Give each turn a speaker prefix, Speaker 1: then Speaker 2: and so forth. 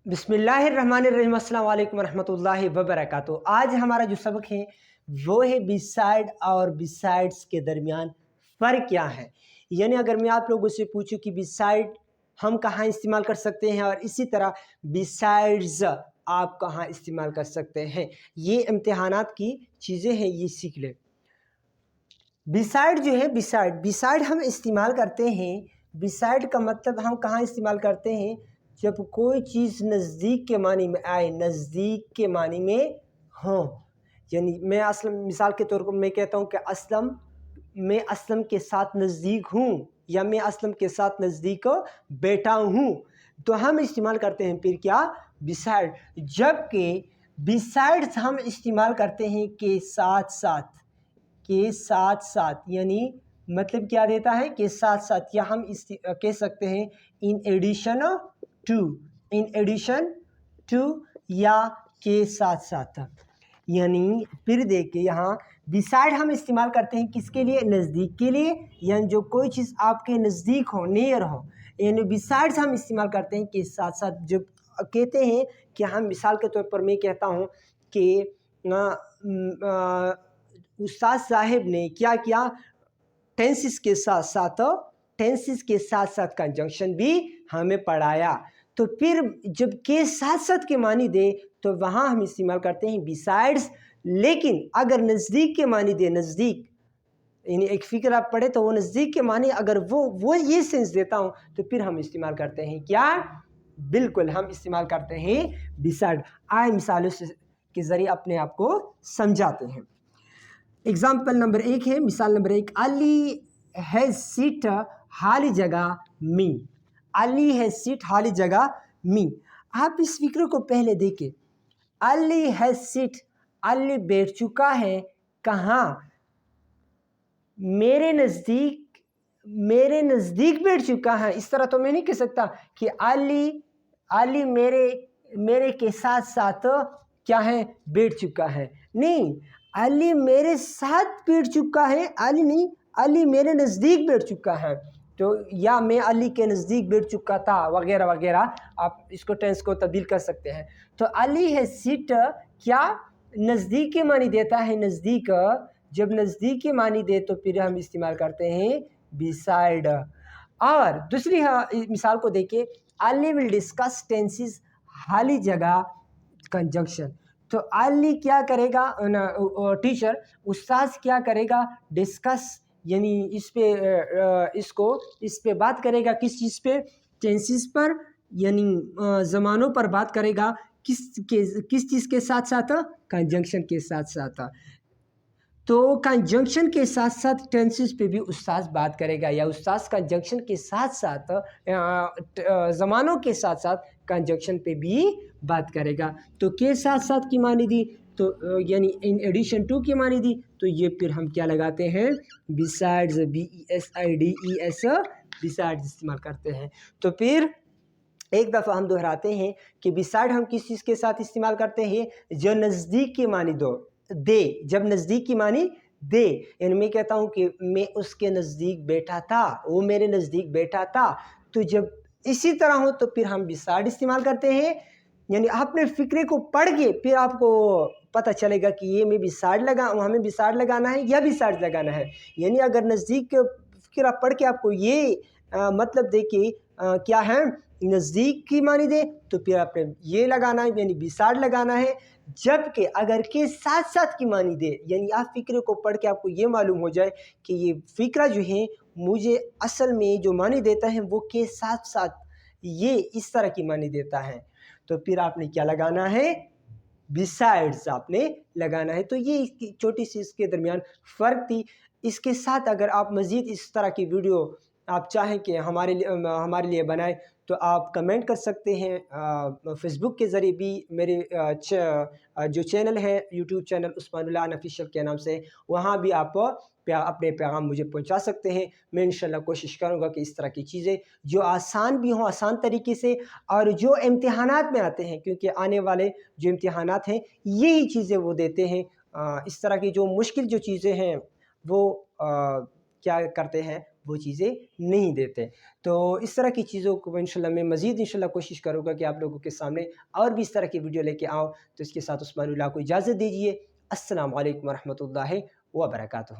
Speaker 1: बिस्मिल्लाहिर्रहमानिर्रहीम, अस्सलाम वालेकुम रहमतुल्लाहि व बरकातुहू। आज हमारा जो सबक है वो है बिसाइड और बिसाइड्स के दरमियान फ़र्क क्या है। यानी अगर मैं आप लोगों से पूछूं कि बिसाइड हम कहाँ इस्तेमाल कर सकते हैं और इसी तरह बिसाइड्स आप कहाँ इस्तेमाल कर सकते हैं, ये इम्तिहानात की चीज़ें हैं, ये सीख लें। बिसाइड जो है, बिसाइड हम इस्तेमाल करते हैं। बिसाइड का मतलब हम कहाँ इस्तेमाल करते हैं, जब कोई चीज़ नज़दीक के मानी में आए, नज़दीक के मानी में हो। यानी मैं असलम, मिसाल के तौर पर मैं कहता हूँ कि मैं असलम के साथ नज़दीक हूँ, या मैं असलम के साथ नज़दीक बैठा हूँ, तो हम इस्तेमाल करते हैं फिर क्या, बिसाइड। जबकि बिसाइड्स हम इस्तेमाल करते हैं के साथ साथ, यानी मतलब क्या देता है, के साथ साथ, या हम कह सकते हैं इन एडिशन टू या के साथ साथ। यानी फिर देखिए, यहाँ बिसाइड हम इस्तेमाल करते हैं किसके लिए, नज़दीक के लिए, यानी जो कोई चीज़ आपके नज़दीक हो, नियर हो, यानी बिसाइड्स हम इस्तेमाल करते हैं के साथ साथ। जब कहते हैं कि हम, मिसाल के तौर पर मैं कहता हूँ कि उस्ताद साहिब ने क्या किया, टेंसेस के साथ साथ कंजंक्शन भी हमें पढ़ाया। तो फिर जब के साथ साथ के मानी दे तो वहाँ हम इस्तेमाल करते हैं बिसाइड्स। लेकिन अगर नज़दीक के मानी दे, नज़दीक यानी एक फ़िक्र आप पढ़े तो वो नज़दीक के मानी अगर वो ये सेंस देता हूँ, तो फिर हम इस्तेमाल करते हैं क्या, बिल्कुल हम इस्तेमाल करते हैं बिसाइड। आए मिसालों के ज़रिए अपने आप को समझाते हैं। एग्जाम्पल नंबर 1 है, मिसाल नंबर 1, अली हैज़ सीट खाली जगह मी। अली हैज़ सीट खाली जगह मी। आप इस फिक्र को पहले देखें, अली हैज़ सीट, अली बैठ चुका है कहाँ, मेरे नज़दीक बैठ चुका है। इस तरह तो मैं नहीं कह सकता कि अली मेरे के साथ साथ क्या है, बैठ चुका है। नहीं, अली मेरे साथ बैठ चुका है, अली नहीं, अली मेरे नज़दीक बैठ चुका है। तो या मैं अली के नज़दीक बैठ चुका था, वगैरह वगैरह, आप इसको टेंस को तब्दील कर सकते हैं। तो अली है सीट क्या, नज़दीक के मानी देता है, नज़दीक। जब नज़दीक के मानी दे तो फिर हम इस्तेमाल करते हैं बिसाइड। और दूसरी मिसाल को देखिए, अली विल डिस्कस टेंसेस खाली जगह कंजंक्शन। तो अली क्या करेगा, टीचर उस्ताद क्या करेगा, डिस्कस, यानी इस पे बात करेगा, किस चीज़ पे, टेंसेस पर, यानी ज़मानों पर बात करेगा, किस चीज़ के साथ साथ, कंजंक्शन के साथ साथ। तो कंजंक्शन के साथ साथ टेंसेस पे भी उस्ताद बात करेगा, या उस्ताद कंजंक्शन के साथ साथ ज़मानों के साथ साथ कंजंक्शन पे भी बात करेगा। तो के साथ साथ की मानी दी, तो यानी इन एडिशन टू की मानी दी, तो ये फिर हम क्या लगाते हैं, बिसाइड्स, BESIDES, बिसाइड्स इस्तेमाल करते हैं। तो फिर एक दफ़ा हम दोहराते हैं कि बिसाइड हम किस चीज़ के साथ इस्तेमाल करते हैं, जो नज़दीक की मानी दे। जब नज़दीक की मानी दे, यानी मैं कहता हूँ कि मैं उसके नज़दीक बैठा था, वो मेरे नज़दीक बैठा था, तो जब इसी तरह हो तो फिर हम बिसाइड इस्तेमाल करते हैं। यानी अपने फ़िक्रे को पढ़ के फिर आपको पता चलेगा कि ये हमें बिसाइड लगाना है या बिसाइड लगाना है। यानी अगर नज़दीक फ़िक्रा पढ़ के आपको ये मतलब देखिए क्या है, नज़दीक की मानी दे तो फिर आपने ये लगाना है, यानी बिसाइड लगाना है। जबकि अगर के साथ साथ की मानी दे, यानी आप फ़िक्रे को पढ़ के आपको ये मालूम हो जाए कि ये फ़िक्रा जो है मुझे असल में जो मानी देता है वो के साथ साथ ये इस तरह की मानी देता है, तो फिर आपने क्या लगाना है, बिसाइड्स आपने लगाना है। तो ये छोटी सी इसके दरमियान फ़र्क थी। इसके साथ अगर आप मज़ीद इस तरह की वीडियो आप चाहें कि हमारे लिए बनाएं, तो आप कमेंट कर सकते हैं। फ़ेसबुक के ज़रिए भी मेरे जो चैनल है, यूट्यूब चैनल उस्मानुल्लाह ऑफिशियल के नाम से, वहाँ भी आप अपने पैगाम मुझे पहुँचा सकते हैं। मैं इंशाल्लाह कोशिश करूँगा कि इस तरह की चीज़ें जो आसान भी हों, आसान तरीके से, और जो इम्तिहानात में आते हैं, क्योंकि आने वाले जो इम्तिहानात हैं यही चीज़ें वो देते हैं। इस तरह की जो मुश्किल जो चीज़ें हैं वो क्या करते हैं, وہ چیزیں نہیں دیتے۔ تو اس طرح کی چیزوں کو انشاءاللہ میں مزید انشاءاللہ کوشش کروں گا کہ آپ لوگوں کے سامنے اور بھی اس طرح کی ویڈیو لے کے آؤں۔ تو اس کے ساتھ عثمان اللہ کو اجازت دیجیے۔ السلام علیکم ورحمۃ اللہ وبرکاتہ۔